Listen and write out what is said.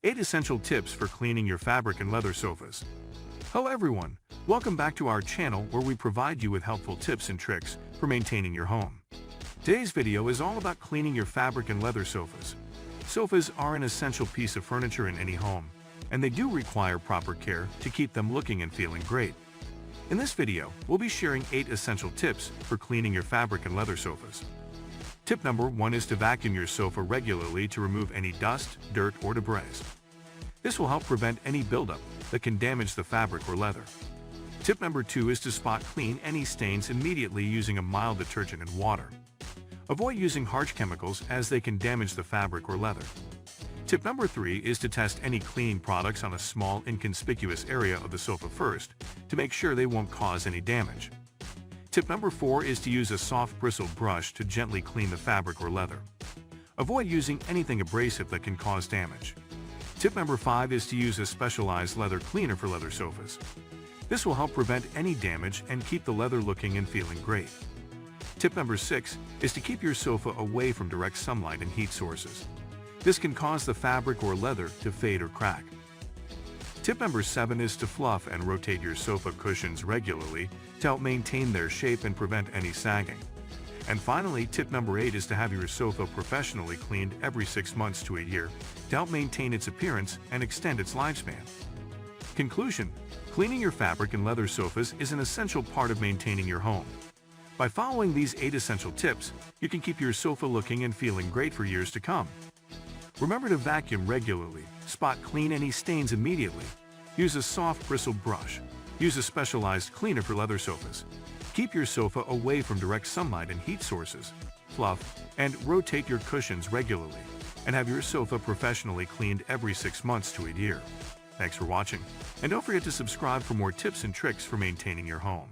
8 Essential Tips for Cleaning Your Fabric and Leather Sofas. Hello everyone, welcome back to our channel where we provide you with helpful tips and tricks for maintaining your home. Today's video is all about cleaning your fabric and leather sofas. Sofas are an essential piece of furniture in any home, and they do require proper care to keep them looking and feeling great. In this video, we'll be sharing 8 essential tips for cleaning your fabric and leather sofas. Tip number 1 is to vacuum your sofa regularly to remove any dust, dirt, or debris. This will help prevent any buildup that can damage the fabric or leather. Tip number 2 is to spot clean any stains immediately using a mild detergent and water. Avoid using harsh chemicals as they can damage the fabric or leather. Tip number 3 is to test any cleaning products on a small, inconspicuous area of the sofa first to make sure they won't cause any damage. Tip number 4 is to use a soft bristled brush to gently clean the fabric or leather. Avoid using anything abrasive that can cause damage. Tip number 5 is to use a specialized leather cleaner for leather sofas. This will help prevent any damage and keep the leather looking and feeling great. Tip number 6 is to keep your sofa away from direct sunlight and heat sources. This can cause the fabric or leather to fade or crack. Tip number 7 is to fluff and rotate your sofa cushions regularly to help maintain their shape and prevent any sagging. And finally, tip number 8 is to have your sofa professionally cleaned every 6 months to a year to help maintain its appearance and extend its lifespan. Conclusion: cleaning your fabric and leather sofas is an essential part of maintaining your home. By following these 8 essential tips, you can keep your sofa looking and feeling great for years to come. Remember to vacuum regularly, spot clean any stains immediately, use a soft bristled brush, use a specialized cleaner for leather sofas, keep your sofa away from direct sunlight and heat sources, fluff and rotate your cushions regularly, and have your sofa professionally cleaned every 6 months to a year. Thanks for watching, and don't forget to subscribe for more tips and tricks for maintaining your home.